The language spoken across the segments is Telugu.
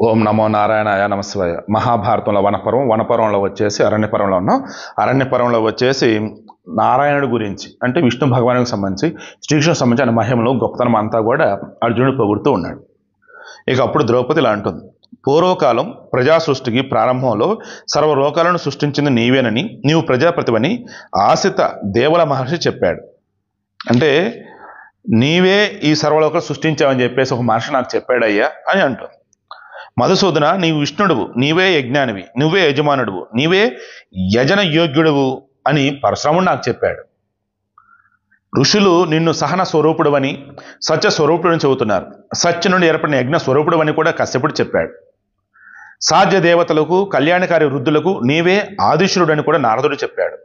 ఓం నమో నారాయణాయ నమశివాయ. మహాభారతంలో వనపర్వంలో వచ్చేసి అరణ్యపర్వంలో ఉన్నాం. అరణ్యపర్వంలో వచ్చేసి నారాయణుడి గురించి అంటే విష్ణు భగవానికి సంబంధించి శ్రీకృష్ణునికి సంబంధించి ఆయన మహిమలు గొప్పతనం అంతా కూడా అర్జునుడు పొగుడుతూ ఉన్నాడు. ఇక అప్పుడు ద్రౌపది ఇలా అంటుంది, పూర్వకాలం ప్రజా సృష్టికి ప్రారంభంలో సర్వలోకాలను సృష్టించింది నీవేనని, నీవు ప్రజాపతివని ఆసిత దేవల మహర్షి చెప్పాడు. అంటే నీవే ఈ సర్వలోకాలు సృష్టించావని చెప్పేసి ఒక మహర్షి నాకు చెప్పాడయ్యా అని అంటుంది. మధుసూదన, నీవు విష్ణుడువు, నీవే యజ్ఞానివి, నువ్వే యజమానుడువు, నీవే యజన యోగ్యుడువు అని పరశురాముడు నాకు చెప్పాడు. ఋషులు నిన్ను సహన స్వరూపుడువని, సత్య స్వరూపుడని చెబుతున్నారు. సత్య నుండి ఏర్పడిన యజ్ఞ స్వరూపుడువని కూడా కశ్యపుడు చెప్పాడు. సాధ్య దేవతలకు, కళ్యాణకారి వృద్ధులకు నీవే ఆదిశురుడని కూడా నారదుడు చెప్పాడు.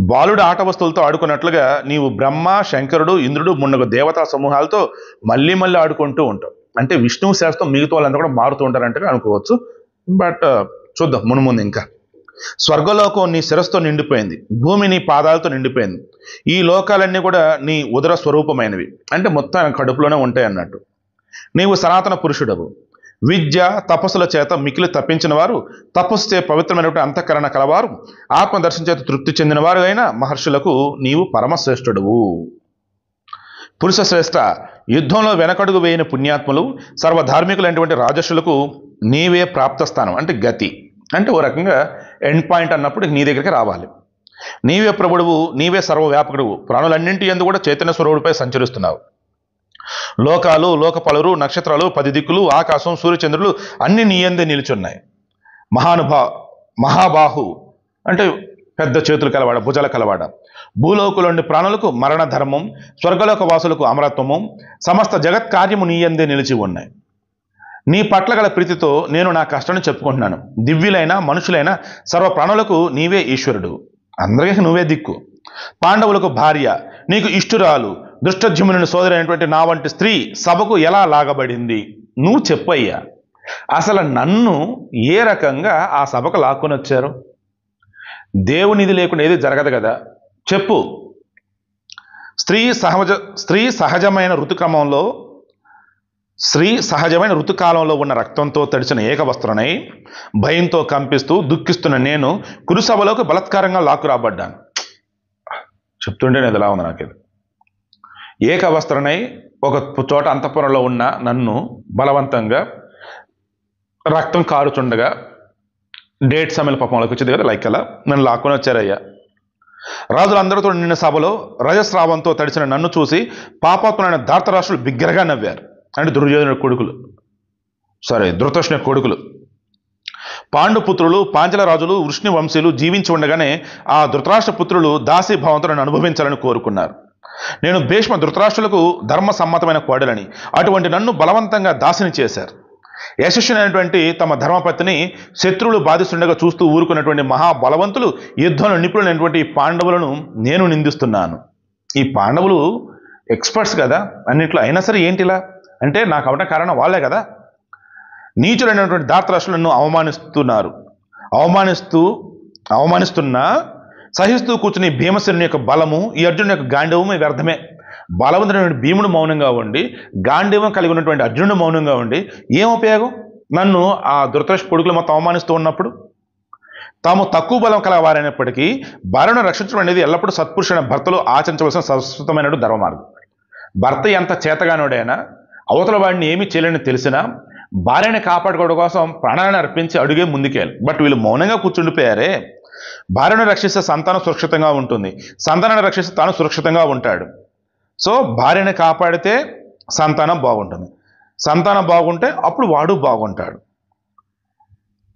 బాలుడు ఆట వస్తువులతో ఆడుకున్నట్లుగా నీవు బ్రహ్మ, శంకరుడు, ఇంద్రుడు మున్నగు దేవతా సమూహాలతో మళ్ళీ ఆడుకుంటూ ఉంటావు. అంటే విష్ణువు శాస్త్రం మిగతా వాళ్ళంతా కూడా మారుతూ ఉంటారంటే అనుకోవచ్చు. బట్ చూద్దాం ముందు ఇంకా. స్వర్గలోకం నీ శిరస్సుతో నిండిపోయింది, భూమి నీ పాదాలతో నిండిపోయింది. ఈ లోకాలన్నీ కూడా నీ ఉదర స్వరూపమైనవి, అంటే మొత్తం కడుపులోనే ఉంటాయి అన్నట్టు. నీవు సనాతన పురుషుడవు. విద్య తపస్సుల చేత మికిలి తప్పించిన వారు, తపస్సు చే పవిత్రమైనటువంటి అంతఃకరణ కలవారు, ఆత్మదర్శన చేత తృప్తి చెందిన వారు అయిన మహర్షులకు నీవు పరమశ్రేష్ఠుడువు. పురుష శ్రేష్ఠ, యుద్ధంలో వెనకడుగు వేయని పుణ్యాత్ములు, సర్వధార్మికులైనటువంటి రాజర్షులకు నీవే ప్రాప్తస్థానం, అంటే గతి, అంటే ఓ రకంగా ఎండ్ పాయింట్ అన్నప్పుడు నీ దగ్గరికి రావాలి. నీవే ప్రభుడువు, నీవే సర్వవ్యాపకుడువు, ప్రాణులన్నింటి యందు కూడా చైతన్య స్వరూపుడిపై సంచరిస్తున్నావు. లోకాలు, లోకపాలురు, నక్షత్రాలు, 10 దిక్కులు, ఆకాశం, సూర్యచంద్రులు అన్ని నీ యందే నిలుచున్నాయి. మహాబాహు అంటే పెద్ద చేతులు కలవాడ, భుజాల కలవాడ, భూలోకులోని ప్రాణులకు మరణ ధర్మం, స్వర్గలోక వాసులకు అమరత్వము, సమస్త జగత్ కార్యము నీ యందే నిలిచి ఉన్నాయి. నీ పట్ల గల ప్రీతితో నేను నా కష్టాన్ని చెప్పుకుంటున్నాను. దివ్యులైన మనుషులైన సర్వ ప్రాణులకు నీవే ఈశ్వరుడు, అందరికీ నువ్వే దిక్కు. పాండవులకు భార్య, నీకు ఇష్టురాలు, దృష్టజ్యుమ్నుని సోదరైనటువంటి నా వంటి స్త్రీ సభకు ఎలా లాగబడింది? నువ్వు చెప్పయ్యా, అసలు నన్ను ఏ రకంగా ఆ సభకు లాక్కొని వచ్చారు? దేవునిది లేకుండా ఏది జరగదు కదా, చెప్పు. స్త్రీ సహజమైన ఋతుకాలంలో ఉన్న రక్తంతో తడిచిన ఏకవస్త్రనై భయంతో కంపిస్తూ దుఃఖిస్తున్న నేను కురుసభలోకి బలత్కారంగా లాక్కు రాబడ్డాను. చెప్తుంటే నేను ఎలా ఉంది నాకు ఇది. ఏకవస్త్రనై ఒక చోట అంతఃపురంలో ఉన్న నన్ను బలవంతంగా రక్తం కారుచుండగా డేట్ సమయంలో పాపంలోకి వచ్చింది కదా, లైక్ అలా నన్ను లాక్కొని వచ్చారయ్యా. రాజులందరితో నిన్న సభలో రజస్రావంతో తడిచిన నన్ను చూసి పాపాత్ములైన ధార్తరాష్ట్రులు బిగ్గరగా నవ్వారు. అంటే ధృతరాష్ట్రుని కొడుకులు. పాండుపుత్రులు, పాంచల రాజులు, వృష్ణి వంశీయులు జీవించి ఉండగానే ఆ ధృతరాష్ట్ర పుత్రులు దాసీభావంతో నన్ను అనుభవించాలని కోరుకున్నారు. నేను భీష్మ ధృతరాష్ట్రులకు ధర్మ సమ్మతమైన కోడలని, అటువంటి నన్ను బలవంతంగా దాసిని చేశారు. యశస్సునైనటువంటి తమ ధర్మపత్ని శత్రువులు బాధిస్తుండగా చూస్తూ ఊరుకున్నటువంటి మహాబలవంతులు, యుద్ధంలో నిపుణులైనటువంటి పాండవులను నేను నిందిస్తున్నాను. ఈ పాండవులు ఎక్స్పర్ట్స్ కదా అన్నింటిలో, అయినా సరే ఏంటిలా అంటే నాకు అవడం కారణం వాళ్ళే కదా. నీచులైనటువంటి ధార్తరాష్ట్రులను అవమానిస్తున్నా సహిస్తూ కూర్చుని భీమసేనుని యొక్క బలము, ఈ అర్జునుని యొక్క గాంధీవము వ్యర్థమే. బలవంతుడైన భీముడు మౌనంగా ఉండి, గాంధీవం కలిగి ఉన్నటువంటి అర్జునుడు మౌనంగా ఉండి ఏం ఉపయోగం? నన్ను ఆ ధృతరాష్ట్ర కొడుకులు మొత్తం అవమానిస్తూ ఉన్నప్పుడు. తాము తక్కువ బలం కలవారైనప్పటికీ భార్యను రక్షించడం అనేది ఎల్లప్పుడూ సత్పురుషుడైన భర్తలు ఆచరించవలసిన శాశ్వతమైన ధర్మ మార్గం. భర్త ఎంత చేతగానోడైనా, అవతల వాడిని ఏమీ చేయలేని తెలిసినా భార్యని కాపాడుకోవడం కోసం ప్రాణాలను అర్పించి అడుగే ముందుకేయాలి. బట్ వీళ్ళు మౌనంగా కూర్చుండిపోయారే. భార్యను రక్షిస్తే సంతానం సురక్షితంగా ఉంటుంది, సంతానాన్ని రక్షిస్తే తాను సురక్షితంగా ఉంటాడు. సో భార్యని కాపాడితే సంతానం బాగుంటుంది, సంతానం బాగుంటే అప్పుడు వాడు బాగుంటాడు.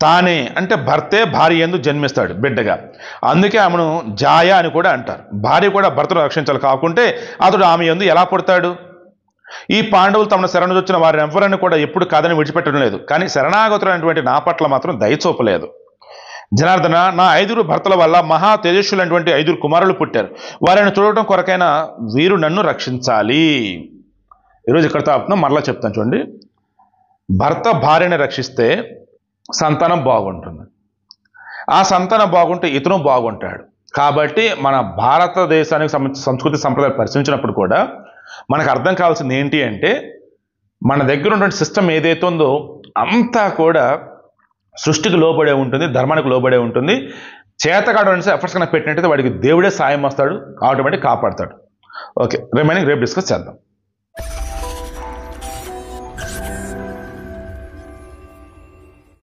తానే అంటే భర్తే భార్య యందు జన్మిస్తాడు బిడ్డగా. అందుకే ఆమెను జాయ అని కూడా అంటారు. భార్య కూడా భర్తను రక్షించాలి, కాకుంటే అతడు ఆమె యందు ఎలా పుడతాడు? ఈ పాండవులు తమను శరణుజొచ్చిన వారిని ఎవరిని కూడా ఎప్పుడు కాదని విడిచిపెట్టడం లేదు, కానీ శరణాగతులైనటువంటి నా పట్ల మాత్రం దయచూపలేదు. జనార్దన, నా 5 భర్తల వల్ల మహా తేజస్సులైనటువంటి 5 కుమారులు పుట్టారు. వారిని చూడటం కొరకైనా వీరు నన్ను రక్షించాలి. ఈరోజు ఇక్కడ తాపుతున్నాం, మరలా చెప్తాను చూడండి. భర్త భార్యని రక్షిస్తే సంతానం బాగుంటుంది, ఆ సంతానం బాగుంటే ఇతను బాగుంటాడు. కాబట్టి మన భారతదేశానికి సంస్కృతి సంప్రదాయాలు పరిశీలించినప్పుడు కూడా మనకు అర్థం కావాల్సింది ఏంటి అంటే, మన దగ్గర ఉన్నటువంటి సిస్టమ్ ఏదైతే ఉందో అంతా కూడా సృష్టికి లోబడే ఉంటుంది, ధర్మానికి లోబడే ఉంటుంది. చేతకాడు అనేసి ఎఫర్ట్స్ కన్నా పెట్టినట్టయితే వాడికి దేవుడే సాయం వస్తాడు, ఆటోమేటిక్ కాపాడతాడు. ఓకే, రిమైనింగ్ రేపు డిస్కస్ చేద్దాం.